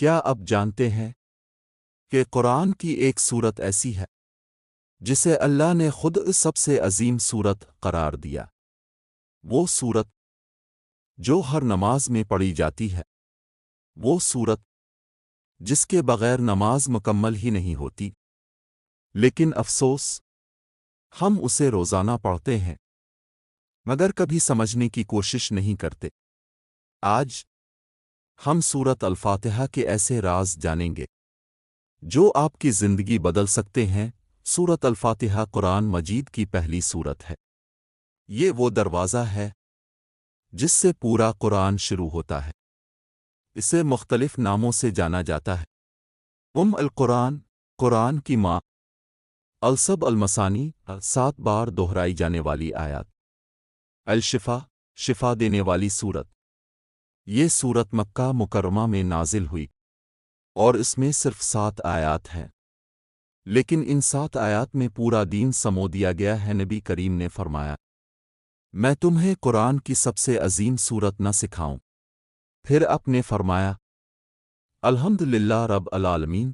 کیا اب جانتے ہیں کہ قرآن کی ایک صورت ایسی ہے جسے اللہ نے خود سب سے عظیم صورت قرار دیا؟ وہ صورت جو ہر نماز میں پڑھی جاتی ہے، وہ صورت جس کے بغیر نماز مکمل ہی نہیں ہوتی، لیکن افسوس ہم اسے روزانہ پڑھتے ہیں مگر کبھی سمجھنے کی کوشش نہیں کرتے۔ آج ہم سورت الفاتحہ کے ایسے راز جانیں گے جو آپ کی زندگی بدل سکتے ہیں۔ سورت الفاتحہ قرآن مجید کی پہلی سورت ہے۔ یہ وہ دروازہ ہے جس سے پورا قرآن شروع ہوتا ہے۔ اسے مختلف ناموں سے جانا جاتا ہے: القرآن، قرآن کی ماں، السب المثانی، 7 بار دہرائی جانے والی آیات، الشفا، شفا دینے والی سورت۔ یہ سورت مکہ مکرمہ میں نازل ہوئی اور اس میں صرف 7 آیات ہیں، لیکن ان 7 آیات میں پورا دین سمو دیا گیا ہے۔ نبی کریم نے فرمایا، میں تمہیں قرآن کی سب سے عظیم سورت نہ سکھاؤں؟ پھر آپ نے فرمایا، الحمدللہ رب العالمین،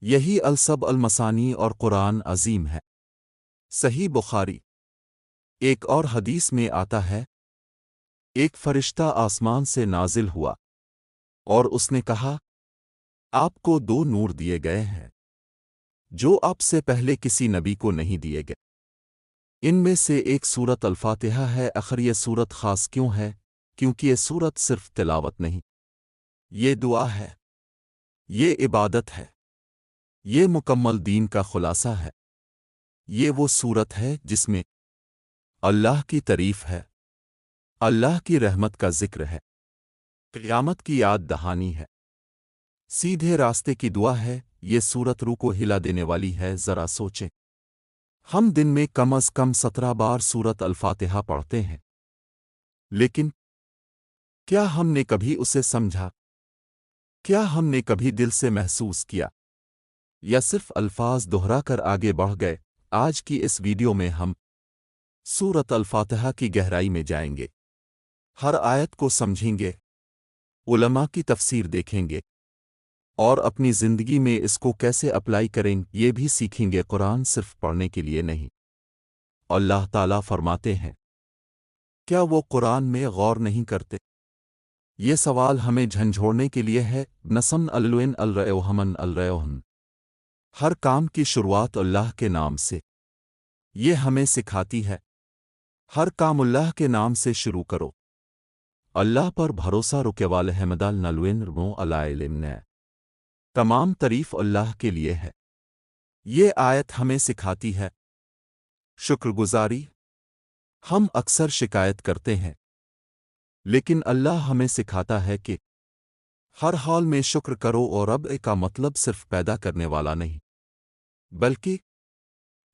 یہی السب المثانی اور قرآن عظیم ہے۔ صحیح بخاری۔ ایک اور حدیث میں آتا ہے، ایک فرشتہ آسمان سے نازل ہوا اور اس نے کہا، آپ کو 2 نور دیے گئے ہیں جو آپ سے پہلے کسی نبی کو نہیں دیے گئے۔ ان میں سے ایک سورت الفاتحہ ہے۔ آخر یہ سورت خاص کیوں ہے؟ کیونکہ یہ سورت صرف تلاوت نہیں، یہ دعا ہے، یہ عبادت ہے، یہ مکمل دین کا خلاصہ ہے۔ یہ وہ سورت ہے جس میں اللہ کی تعریف ہے، اللہ کی رحمت کا ذکر ہے، قیامت کی یاد دہانی ہے، سیدھے راستے کی دعا ہے۔ یہ سورت روح کو ہلا دینے والی ہے۔ ذرا سوچیں، ہم دن میں کم از کم 17 بار سورت الفاتحہ پڑھتے ہیں، لیکن کیا ہم نے کبھی اسے سمجھا؟ کیا ہم نے کبھی دل سے محسوس کیا، یا صرف الفاظ دہرا کر آگے بڑھ گئے؟ آج کی اس ویڈیو میں ہم سورت الفاتحہ کی گہرائی میں جائیں گے، ہر آیت کو سمجھیں گے، علماء کی تفسیر دیکھیں گے اور اپنی زندگی میں اس کو کیسے اپلائی کریں یہ بھی سیکھیں گے۔ قرآن صرف پڑھنے کے لیے نہیں۔ اللہ تعالیٰ فرماتے ہیں، کیا وہ قرآن میں غور نہیں کرتے؟ یہ سوال ہمیں جھنجھوڑنے کے لیے ہے۔ نسم الوین الرحمن الرحم، ہر کام کی شروعات اللہ کے نام سے۔ یہ ہمیں سکھاتی ہے، ہر کام اللہ کے نام سے شروع کرو۔ اللہ پر بھروسہ رکے والے حمد النلوین رو علم، تمام تعریف اللہ کے لیے ہے۔ یہ آیت ہمیں سکھاتی ہے شکر گزاری۔ ہم اکثر شکایت کرتے ہیں، لیکن اللہ ہمیں سکھاتا ہے کہ ہر حال میں شکر کرو، اور رب کا مطلب صرف پیدا کرنے والا نہیں، بلکہ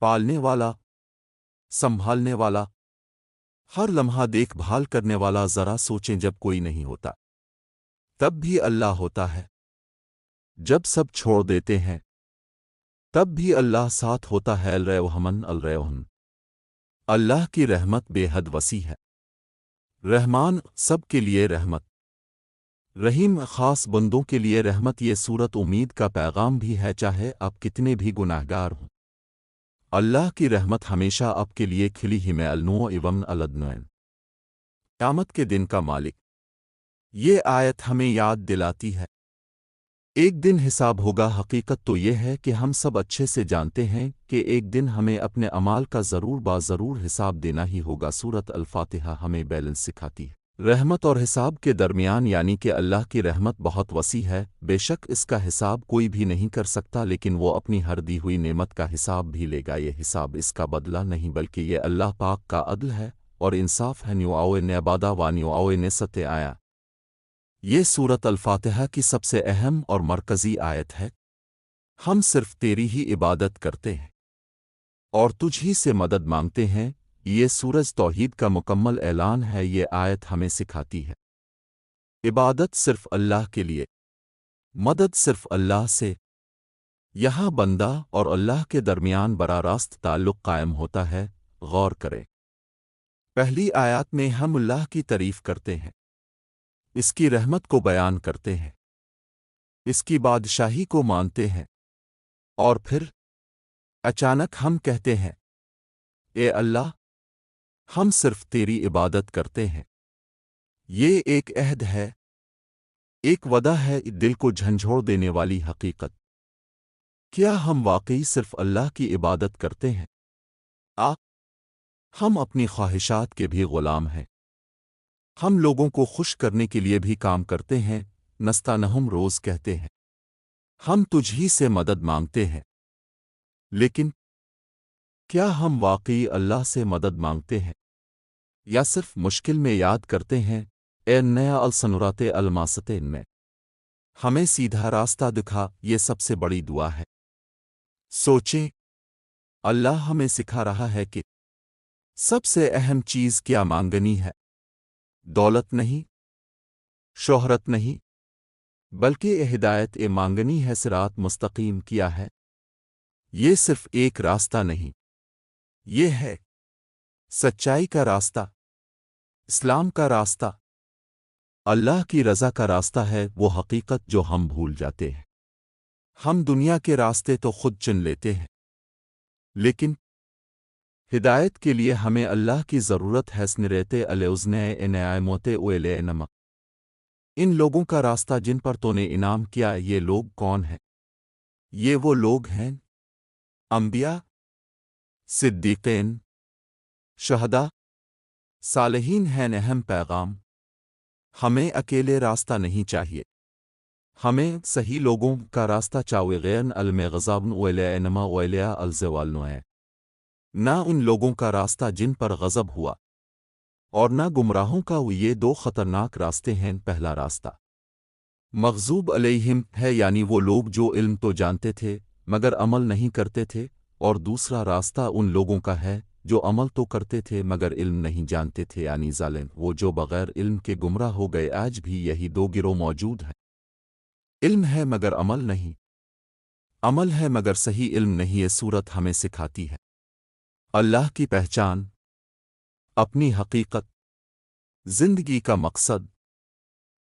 پالنے والا، سنبھالنے والا، ہر لمحہ دیکھ بھال کرنے والا۔ ذرا سوچیں، جب کوئی نہیں ہوتا تب بھی اللہ ہوتا ہے، جب سب چھوڑ دیتے ہیں تب بھی اللہ ساتھ ہوتا ہے۔ الرحمن الرحیم، اللہ کی رحمت بے حد وسیع ہے۔ رحمان سب کے لیے رحمت، رحیم خاص بندوں کے لیے رحمت۔ یہ سورت امید کا پیغام بھی ہے، چاہے آپ کتنے بھی گناہگار ہوں، اللہ کی رحمت ہمیشہ آپ کے لیے کھلی ہی میں النو ایوم الدنوین، قیامت کے دن کا مالک۔ یہ آیت ہمیں یاد دلاتی ہے ایک دن حساب ہوگا۔ حقیقت تو یہ ہے کہ ہم سب اچھے سے جانتے ہیں کہ ایک دن ہمیں اپنے اعمال کا ضرور حساب دینا ہی ہوگا۔ سورت الفاتحہ ہمیں بیلنس سکھاتی ہے، رحمت اور حساب کے درمیان، یعنی کہ اللہ کی رحمت بہت وسیع ہے، بے شک اس کا حساب کوئی بھی نہیں کر سکتا، لیکن وہ اپنی ہر دی ہوئی نعمت کا حساب بھی لے گا۔ یہ حساب اس کا بدلہ نہیں، بلکہ یہ اللہ پاک کا عدل ہے اور انصاف ہے۔ نیو آؤ نعبادہ وانیو آؤ نست آیا، یہ سورت الفاتحہ کی سب سے اہم اور مرکزی آیت ہے۔ ہم صرف تیری ہی عبادت کرتے ہیں اور تجھ ہی سے مدد مانگتے ہیں۔ یہ سورج توحید کا مکمل اعلان ہے۔ یہ آیت ہمیں سکھاتی ہے عبادت صرف اللہ کے لیے، مدد صرف اللہ سے۔ یہاں بندہ اور اللہ کے درمیان براہ راست تعلق قائم ہوتا ہے۔ غور کریں، پہلی آیات میں ہم اللہ کی تعریف کرتے ہیں، اس کی رحمت کو بیان کرتے ہیں، اس کی بادشاہی کو مانتے ہیں، اور پھر اچانک ہم کہتے ہیں، اے اللہ، ہم صرف تیری عبادت کرتے ہیں۔ یہ ایک عہد ہے، ایک وعدہ ہے، دل کو جھنجھوڑ دینے والی حقیقت۔ کیا ہم واقعی صرف اللہ کی عبادت کرتے ہیں؟ ہم اپنی خواہشات کے بھی غلام ہیں۔ ہم لوگوں کو خوش کرنے کے لیے بھی کام کرتے ہیں، نستانہم روز کہتے ہیں، ہم تجھ ہی سے مدد مانگتے ہیں۔ لیکن کیا ہم واقعی اللہ سے مدد مانگتے ہیں، یا صرف مشکل میں یاد کرتے ہیں، اے نیا السنورات الماستین میں ہمیں سیدھا راستہ دکھا؟ یہ سب سے بڑی دعا ہے۔ سوچیں، اللہ ہمیں سکھا رہا ہے کہ سب سے اہم چیز کیا مانگنی ہے۔ دولت نہیں، شہرت نہیں، بلکہ یہ ہدایت مانگنی ہے، صراط مستقیم کیا ہے۔ یہ صرف ایک راستہ نہیں، یہ ہے سچائی کا راستہ، اسلام کا راستہ، اللہ کی رضا کا راستہ ہے، وہ حقیقت جو ہم بھول جاتے ہیں۔ ہم دنیا کے راستے تو خود چن لیتے ہیں، لیکن ہدایت کے لیے ہمیں اللہ کی ضرورت ہے۔ سنریتے الیوزنے نعمت اویلے نمک، ان لوگوں کا راستہ جن پر تو نے انعام کیا۔ یہ لوگ کون ہیں؟ یہ وہ لوگ ہیں، انبیاء، صدیقین، شہداء، صالحین ہیں۔ اہم پیغام، ہمیں اکیلے راستہ نہیں چاہیے، ہمیں صحیح لوگوں کا راستہ چاہیے۔ غین المغضب ویلینما ویلیا الزوالنوئے، نہ ان لوگوں کا راستہ جن پر غضب ہوا، اور نہ گمراہوں کا۔ یہ دو خطرناک راستے ہیں۔ پہلا راستہ مغضوب علیہم ہے، یعنی وہ لوگ جو علم تو جانتے تھے مگر عمل نہیں کرتے تھے، اور دوسرا راستہ ان لوگوں کا ہے جو عمل تو کرتے تھے مگر علم نہیں جانتے تھے، یعنی ظالم، وہ جو بغیر علم کے گمراہ ہو گئے۔ آج بھی یہی دو گروہ موجود ہیں، علم ہے مگر عمل نہیں، عمل ہے مگر صحیح علم نہیں۔ یہ صورت ہمیں سکھاتی ہے اللہ کی پہچان، اپنی حقیقت، زندگی کا مقصد،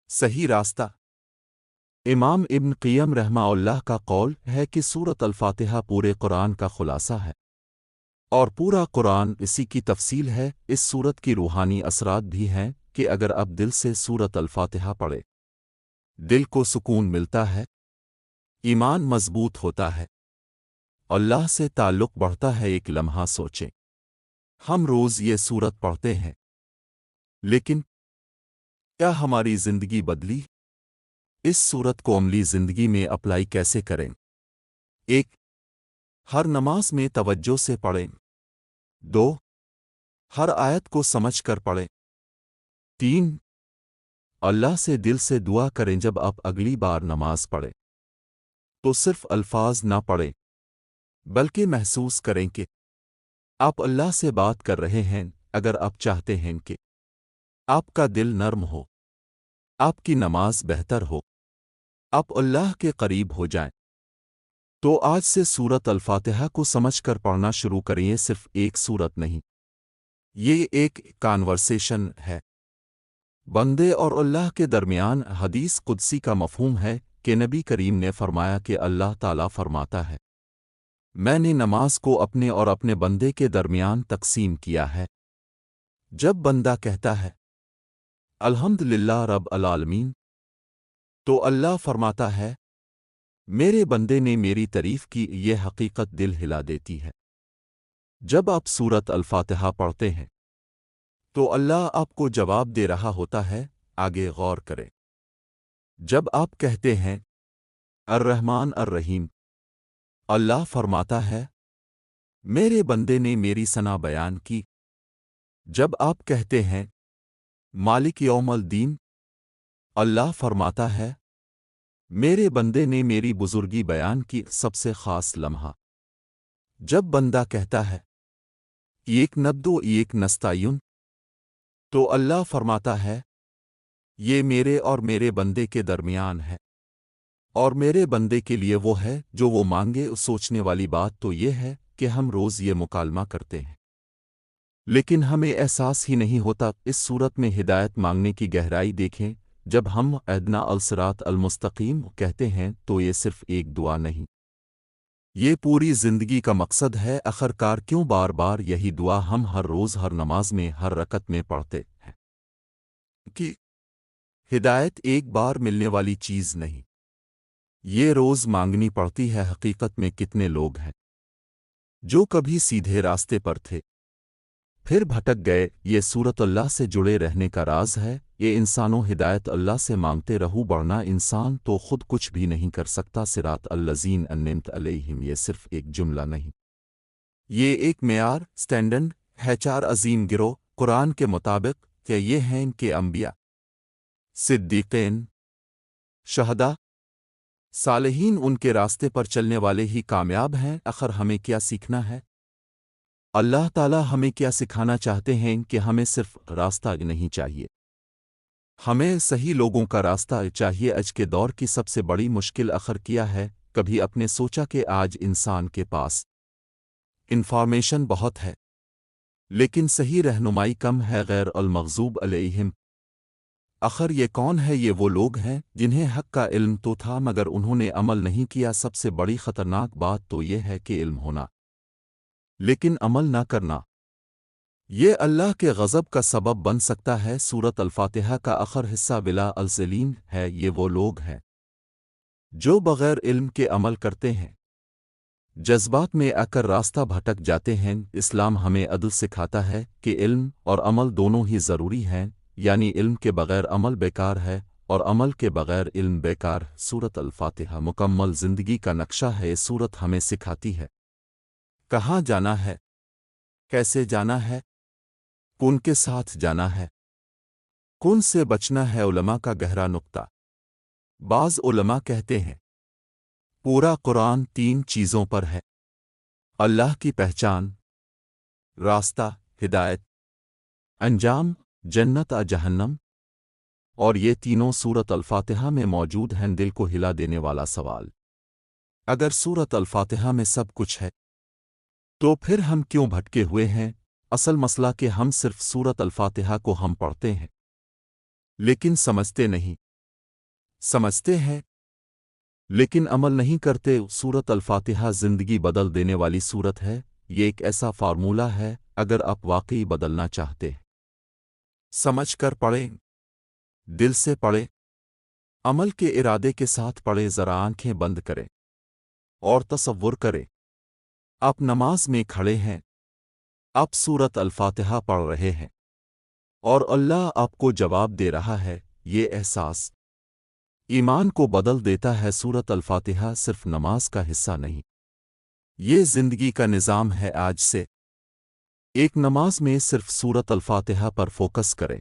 صحیح راستہ۔ امام ابن قیم رحمہ اللہ کا قول ہے کہ سورۃ الفاتحہ پورے قرآن کا خلاصہ ہے، اور پورا قرآن اسی کی تفصیل ہے۔ اس سورت کی روحانی اثرات بھی ہیں کہ اگر اب دل سے سورۃ الفاتحہ پڑھے، دل کو سکون ملتا ہے، ایمان مضبوط ہوتا ہے، اللہ سے تعلق بڑھتا ہے۔ ایک لمحہ سوچیں، ہم روز یہ سورت پڑھتے ہیں، لیکن کیا ہماری زندگی بدلی؟ اس سورت کو عملی زندگی میں اپلائی کیسے کریں؟ ایک، ہر نماز میں توجہ سے پڑھیں۔ دو، ہر آیت کو سمجھ کر پڑھیں۔ تین، اللہ سے دل سے دعا کریں۔ جب آپ اگلی بار نماز پڑھیں تو صرف الفاظ نہ پڑھیں، بلکہ محسوس کریں کہ آپ اللہ سے بات کر رہے ہیں۔ اگر آپ چاہتے ہیں کہ آپ کا دل نرم ہو، آپ کی نماز بہتر ہو، آپ اللہ کے قریب ہو جائیں، تو آج سے سورۃ الفاتحہ کو سمجھ کر پڑھنا شروع کریں۔ یہ صرف ایک سورت نہیں، یہ ایک کانورسیشن ہے بندے اور اللہ کے درمیان۔ حدیث قدسی کا مفہوم ہے کہ نبی کریم نے فرمایا کہ اللہ تعالیٰ فرماتا ہے، میں نے نماز کو اپنے اور اپنے بندے کے درمیان تقسیم کیا ہے۔ جب بندہ کہتا ہے الحمدللہ رب العالمین، تو اللہ فرماتا ہے میرے بندے نے میری تعریف کی۔ یہ حقیقت دل ہلا دیتی ہے۔ جب آپ سورۃ الفاتحہ پڑھتے ہیں تو اللہ آپ کو جواب دے رہا ہوتا ہے۔ آگے غور کریں، جب آپ کہتے ہیں الرحمن الرحیم، اللہ فرماتا ہے میرے بندے نے میری ثنا بیان کی۔ جب آپ کہتے ہیں مالک یوم الدین، اللہ فرماتا ہے میرے بندے نے میری بزرگی بیان کی۔ سب سے خاص لمحہ جب بندہ کہتا ہے ایک نبدو ایک نستعین، تو اللہ فرماتا ہے یہ میرے اور میرے بندے کے درمیان ہے، اور میرے بندے کے لیے وہ ہے جو وہ مانگے۔ سوچنے والی بات تو یہ ہے کہ ہم روز یہ مکالمہ کرتے ہیں، لیکن ہمیں احساس ہی نہیں ہوتا۔ اس صورت میں ہدایت مانگنے کی گہرائی دیکھیں۔ جب ہم ادنا الصراط المستقیم کہتے ہیں تو یہ صرف ایک دعا نہیں، یہ پوری زندگی کا مقصد ہے۔ آخرکار کیوں بار بار یہی دعا ہم ہر روز ہر نماز میں ہر رکعت میں پڑھتے ہیں؟ کہ ہدایت ایک بار ملنے والی چیز نہیں، یہ روز مانگنی پڑتی ہے۔ حقیقت میں کتنے لوگ ہیں جو کبھی سیدھے راستے پر تھے پھر بھٹک گئے؟ یہ صورت اللہ سے جڑے رہنے کا راز ہے۔ یہ انسانوں ہدایت اللہ سے مانگتے رہو، ورنہ انسان تو خود کچھ بھی نہیں کر سکتا۔ صراط الذین انعمت علیہم یہ صرف ایک جملہ نہیں، یہ ایک معیار سٹینڈرڈ ہے۔ چار عظیم گروہ قرآن کے مطابق کہ یہ ہیں ان کے انبیاء، صدیقین، شہداء، صالحین۔ ان کے راستے پر چلنے والے ہی کامیاب ہیں۔ آخر ہمیں کیا سیکھنا ہے؟ اللہ تعالیٰ ہمیں کیا سکھانا چاہتے ہیں کہ ہمیں صرف راستہ نہیں چاہیے، ہمیں صحیح لوگوں کا راستہ چاہیے۔ آج کے دور کی سب سے بڑی مشکل آخر کیا ہے؟ کبھی اپنے سوچا کہ آج انسان کے پاس انفارمیشن بہت ہے لیکن صحیح رہنمائی کم ہے؟ غیر المغضوب علیہم، آخر یہ کون ہے؟ یہ وہ لوگ ہیں جنہیں حق کا علم تو تھا مگر انہوں نے عمل نہیں کیا۔ سب سے بڑی خطرناک بات تو یہ ہے کہ علم ہونا لیکن عمل نہ کرنا، یہ اللہ کے غضب کا سبب بن سکتا ہے۔ سورۃ الفاتحہ کا آخر حصہ ولا الضالین ہے۔ یہ وہ لوگ ہیں جو بغیر علم کے عمل کرتے ہیں، جذبات میں آ کر راستہ بھٹک جاتے ہیں۔ اسلام ہمیں عدل سکھاتا ہے کہ علم اور عمل دونوں ہی ضروری ہیں، یعنی علم کے بغیر عمل بیکار ہے اور عمل کے بغیر علم بیکار۔ سورۃ الفاتحہ مکمل زندگی کا نقشہ ہے۔ یہ سورت ہمیں سکھاتی ہے کہاں جانا ہے، کیسے جانا ہے، کون کے ساتھ جانا ہے، کون سے بچنا ہے۔ علماء کا گہرا نقطہ، بعض علماء کہتے ہیں پورا قرآن تین چیزوں پر ہے: اللہ کی پہچان، راستہ ہدایت، انجام جنت اور جہنم، اور یہ تینوں سورۃ الفاتحہ میں موجود ہیں۔ دل کو ہلا دینے والا سوال، اگر سورۃ الفاتحہ میں سب کچھ ہے تو پھر ہم کیوں بھٹکے ہوئے ہیں؟ اصل مسئلہ کہ ہم صرف سورۃ الفاتحہ کو ہم پڑھتے ہیں لیکن سمجھتے نہیں، سمجھتے ہیں لیکن عمل نہیں کرتے۔ سورۃ الفاتحہ زندگی بدل دینے والی سورت ہے۔ یہ ایک ایسا فارمولہ ہے، اگر آپ واقعی بدلنا چاہتے ہیں، سمجھ کر پڑھیں، دل سے پڑھیں، عمل کے ارادے کے ساتھ پڑھیں۔ ذرا آنکھیں بند کریں اور تصور کریں آپ نماز میں کھڑے ہیں، آپ سورۃ الفاتحہ پڑھ رہے ہیں اور اللہ آپ کو جواب دے رہا ہے۔ یہ احساس ایمان کو بدل دیتا ہے۔ سورۃ الفاتحہ صرف نماز کا حصہ نہیں، یہ زندگی کا نظام ہے۔ آج سے ایک نماز میں صرف سورۃ الفاتحہ پر فوکس کریں،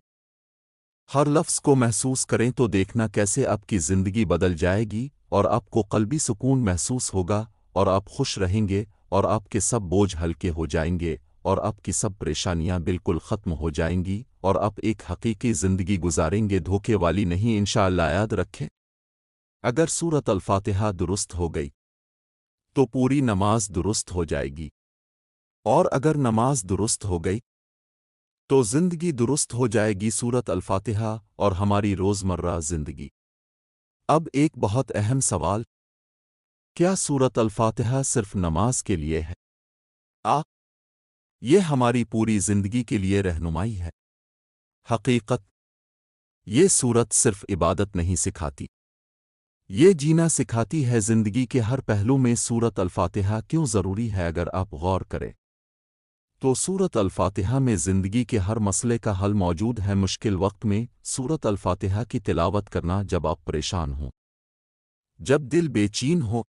ہر لفظ کو محسوس کریں تو دیکھنا کیسے آپ کی زندگی بدل جائے گی اور آپ کو قلبی سکون محسوس ہوگا اور آپ خوش رہیں گے اور آپ کے سب بوجھ ہلکے ہو جائیں گے اور آپ کی سب پریشانیاں بالکل ختم ہو جائیں گی اور آپ ایک حقیقی زندگی گزاریں گے، دھوکے والی نہیں انشاءاللہ۔ یاد رکھیں، اگر سورۃ الفاتحہ درست ہو گئی تو پوری نماز درست ہو جائے گی، اور اگر نماز درست ہو گئی تو زندگی درست ہو جائے گی۔ سورۃ الفاتحہ اور ہماری روزمرہ زندگی۔ اب ایک بہت اہم سوال، کیا سورۃ الفاتحہ صرف نماز کے لیے ہے؟ یہ ہماری پوری زندگی کے لیے رہنمائی ہے۔ حقیقت، یہ سورت صرف عبادت نہیں سکھاتی، یہ جینا سکھاتی ہے۔ زندگی کے ہر پہلو میں سورۃ الفاتحہ کیوں ضروری ہے؟ اگر آپ غور کریں تو سورۃ الفاتحہ میں زندگی کے ہر مسئلے کا حل موجود ہے۔ مشکل وقت میں سورۃ الفاتحہ کی تلاوت کرنا، جب آپ پریشان ہوں، جب دل بے چین ہو،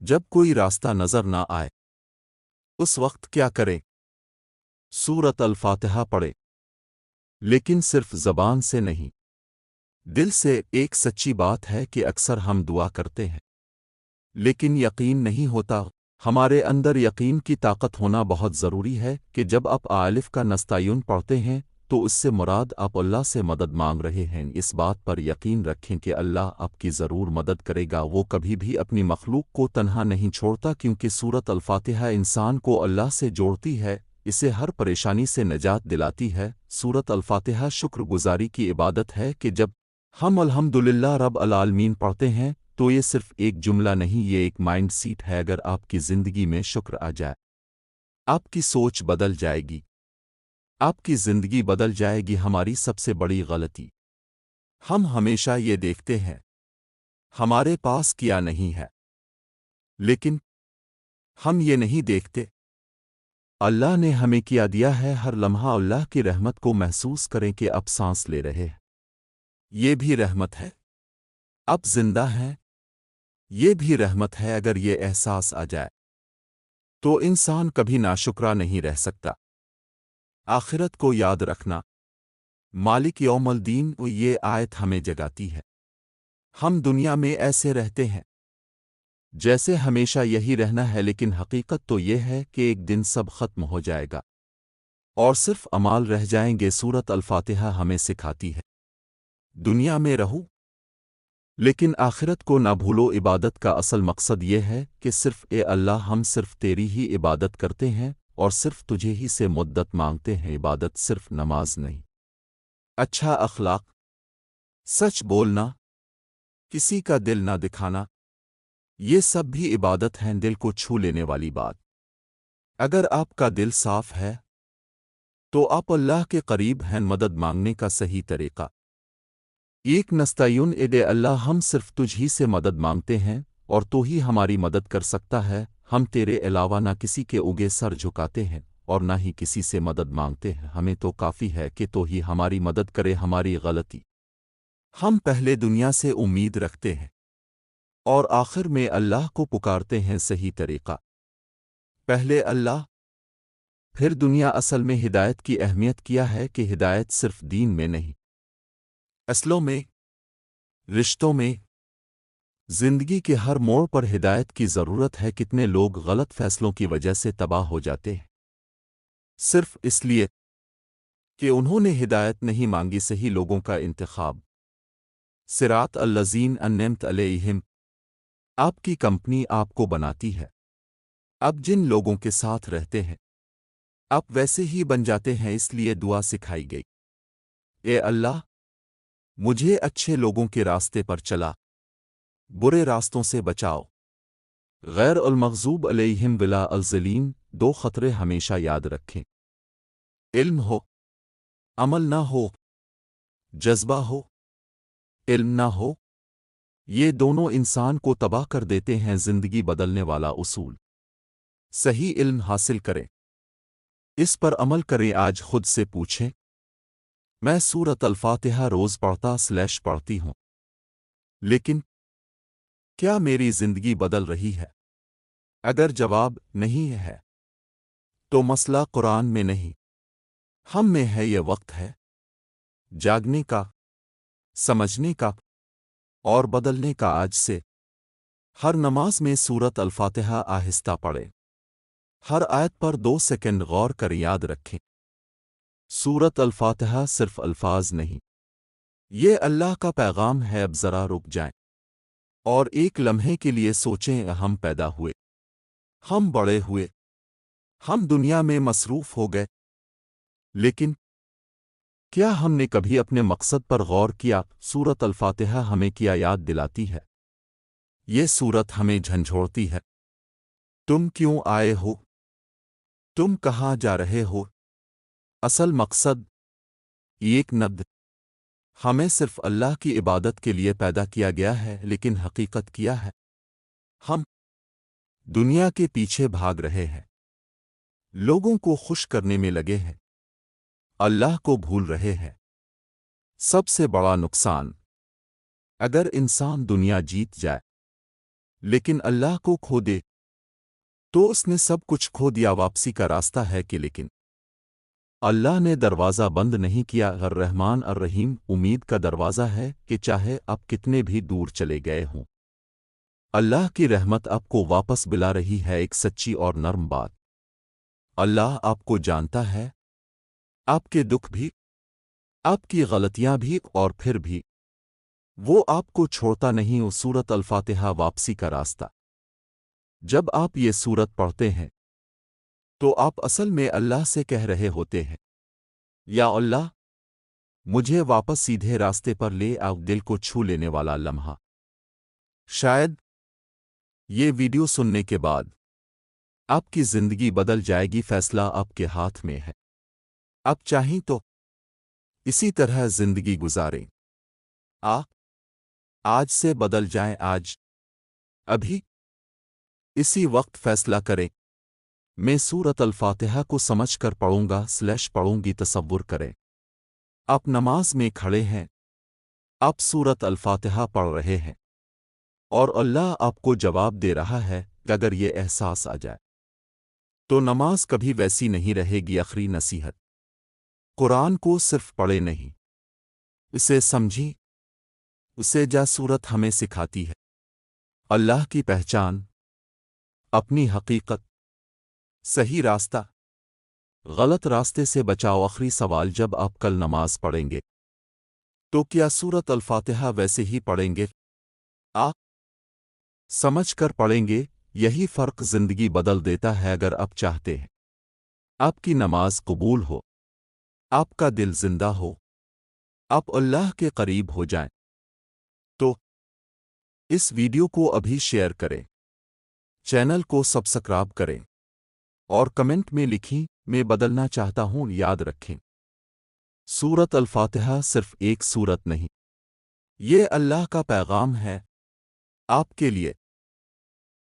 جب کوئی راستہ نظر نہ آئے، اس وقت کیا کریں؟ سورۃ الفاتحہ پڑھیں، لیکن صرف زبان سے نہیں، دل سے۔ ایک سچی بات ہے کہ اکثر ہم دعا کرتے ہیں لیکن یقین نہیں ہوتا۔ ہمارے اندر یقین کی طاقت ہونا بہت ضروری ہے کہ جب آپ الف کا نستعین پڑھتے ہیں تو اس سے مراد آپ اللہ سے مدد مانگ رہے ہیں۔ اس بات پر یقین رکھیں کہ اللہ آپ کی ضرور مدد کرے گا، وہ کبھی بھی اپنی مخلوق کو تنہا نہیں چھوڑتا، کیونکہ سورۃ الفاتحہ انسان کو اللہ سے جوڑتی ہے، اسے ہر پریشانی سے نجات دلاتی ہے۔ سورۃ الفاتحہ شکر گزاری کی عبادت ہے کہ جب ہم الحمدللہ رب العالمین پڑھتے ہیں تو یہ صرف ایک جملہ نہیں، یہ ایک مائنڈ سیٹ ہے۔ اگر آپ کی زندگی میں شکر آ جائے، آپ کی سوچ بدل جائے گی، آپ کی زندگی بدل جائے گی۔ ہماری سب سے بڑی غلطی، ہم ہمیشہ یہ دیکھتے ہیں ہمارے پاس کیا نہیں ہے، لیکن ہم یہ نہیں دیکھتے اللہ نے ہمیں کیا دیا ہے۔ ہر لمحہ اللہ کی رحمت کو محسوس کریں کہ اب سانس لے رہے ہیں، یہ بھی رحمت ہے۔ اب زندہ ہیں، یہ بھی رحمت ہے۔ اگر یہ احساس آ جائے تو انسان کبھی ناشکرا نہیں رہ سکتا۔ آخرت کو یاد رکھنا، مالک یوم الدین، یہ آیت ہمیں جگاتی ہے۔ ہم دنیا میں ایسے رہتے ہیں جیسے ہمیشہ یہی رہنا ہے، لیکن حقیقت تو یہ ہے کہ ایک دن سب ختم ہو جائے گا اور صرف اعمال رہ جائیں گے۔ سورۃ الفاتحہ ہمیں سکھاتی ہے دنیا میں رہو لیکن آخرت کو نہ بھولو۔ عبادت کا اصل مقصد یہ ہے کہ صرف اے اللہ، ہم صرف تیری ہی عبادت کرتے ہیں اور صرف تجھے ہی سے مدت مانگتے ہیں۔ عبادت صرف نماز نہیں، اچھا اخلاق، سچ بولنا، کسی کا دل نہ دکھانا، یہ سب بھی عبادت ہیں، دل کو چھو لینے والی بات۔ اگر آپ کا دل صاف ہے تو آپ اللہ کے قریب ہیں۔ مدد مانگنے کا صحیح طریقہ ایک نستعین اے اللہ، ہم صرف تجھ ہی سے مدد مانگتے ہیں اور تو ہی ہماری مدد کر سکتا ہے۔ ہم تیرے علاوہ نہ کسی کے اوگے سر جھکاتے ہیں اور نہ ہی کسی سے مدد مانگتے ہیں۔ ہمیں تو کافی ہے کہ تو ہی ہماری مدد کرے۔ ہماری غلطی، ہم پہلے دنیا سے امید رکھتے ہیں اور آخر میں اللہ کو پکارتے ہیں۔ صحیح طریقہ پہلے اللہ پھر دنیا۔ اصل میں ہدایت کی اہمیت کیا ہے کہ ہدایت صرف دین میں نہیں، اصلوں میں، رشتوں میں، زندگی کے ہر موڑ پر ہدایت کی ضرورت ہے۔ کتنے لوگ غلط فیصلوں کی وجہ سے تباہ ہو جاتے ہیں صرف اس لیے کہ انہوں نے ہدایت نہیں مانگی۔ صحیح لوگوں کا انتخاب، صراط الذین انعمت علیہم، آپ کی کمپنی آپ کو بناتی ہے۔ اب جن لوگوں کے ساتھ رہتے ہیں آپ ویسے ہی بن جاتے ہیں۔ اس لیے دعا سکھائی گئی، اے اللہ مجھے اچھے لوگوں کے راستے پر چلا، برے راستوں سے بچاؤ۔ غیر المغضوب علیہم ولا الضالین۔ دو خطرے ہمیشہ یاد رکھیں، علم ہو، عمل نہ ہو، جذبہ ہو، علم نہ ہو، یہ دونوں انسان کو تباہ کر دیتے ہیں۔ زندگی بدلنے والا اصول، صحیح علم حاصل کریں، اس پر عمل کریں۔ آج خود سے پوچھیں، میں سورۃ الفاتحہ روز پڑھتی ہوں، لیکن کیا میری زندگی بدل رہی ہے؟ اگر جواب نہیں ہے تو مسئلہ قرآن میں نہیں، ہم میں ہے۔ یہ وقت ہے جاگنے کا، سمجھنے کا اور بدلنے کا۔ آج سے ہر نماز میں سورۃ الفاتحہ آہستہ پڑھیں، ہر آیت پر 2 سیکنڈ غور کر یاد رکھیں، سورۃ الفاتحہ صرف الفاظ نہیں، یہ اللہ کا پیغام ہے۔ اب ذرا رک جائیں اور ایک لمحے کے لیے سوچیں، ہم پیدا ہوئے، ہم بڑے ہوئے، ہم دنیا میں مصروف ہو گئے، لیکن کیا ہم نے کبھی اپنے مقصد پر غور کیا؟ سورۃ الفاتحہ ہمیں کیا یاد دلاتی ہے؟ یہ سورت ہمیں جھنجھوڑتی ہے، تم کیوں آئے ہو؟ تم کہاں جا رہے ہو؟ اصل مقصد ایک نبض، ہمیں صرف اللہ کی عبادت کے لیے پیدا کیا گیا ہے، لیکن حقیقت کیا ہے؟ ہم دنیا کے پیچھے بھاگ رہے ہیں، لوگوں کو خوش کرنے میں لگے ہیں، اللہ کو بھول رہے ہیں۔ سب سے بڑا نقصان، اگر انسان دنیا جیت جائے لیکن اللہ کو کھو دے تو اس نے سب کچھ کھو دیا۔ واپسی کا راستہ ہے کہ لیکن اللہ نے دروازہ بند نہیں کیا۔ الرحمن الرحیم، امید کا دروازہ ہے کہ چاہے آپ کتنے بھی دور چلے گئے ہوں، اللہ کی رحمت آپ کو واپس بلا رہی ہے۔ ایک سچی اور نرم بات، اللہ آپ کو جانتا ہے، آپ کے دکھ بھی، آپ کی غلطیاں بھی، اور پھر بھی وہ آپ کو چھوڑتا نہیں۔ سورۃ الفاتحہ واپسی کا راستہ۔ جب آپ یہ سورت پڑھتے ہیں تو آپ اصل میں اللہ سے کہہ رہے ہوتے ہیں، یا اللہ مجھے واپس سیدھے راستے پر لے آؤ، دل کو چھو لینے والا لمحہ۔ شاید یہ ویڈیو سننے کے بعد آپ کی زندگی بدل جائے گی۔ فیصلہ آپ کے ہاتھ میں ہے۔ آپ چاہیں تو اسی طرح زندگی گزاریں۔ آج سے بدل جائیں، آج، ابھی، اسی وقت فیصلہ کریں۔ میں سورۃ الفاتحہ کو سمجھ کر پڑھوں گا پڑھوں گی۔ تصور کریں آپ نماز میں کھڑے ہیں، آپ سورۃ الفاتحہ پڑھ رہے ہیں، اور اللہ آپ کو جواب دے رہا ہے کہ اگر یہ احساس آ جائے تو نماز کبھی ویسی نہیں رہے گی۔ آخری نصیحت، قرآن کو صرف پڑھے نہیں، اسے سمجھی، اسے جا سورت ہمیں سکھاتی ہے اللہ کی پہچان، اپنی حقیقت، صحیح راستہ، غلط راستے سے بچاؤ۔ آخری سوال، جب آپ کل نماز پڑھیں گے تو کیا سورۃ الفاتحہ ویسے ہی پڑھیں گے؟ آپ سمجھ کر پڑھیں گے؟ یہی فرق زندگی بدل دیتا ہے۔ اگر آپ چاہتے ہیں آپ کی نماز قبول ہو، آپ کا دل زندہ ہو، آپ اللہ کے قریب ہو جائیں، تو اس ویڈیو کو ابھی شیئر کریں، چینل کو سبسکرائب کریں، اور کمنٹ میں لکھیں میں بدلنا چاہتا ہوں۔ یاد رکھیں، سورۃ الفاتحہ صرف ایک سورت نہیں، یہ اللہ کا پیغام ہے آپ کے لیے۔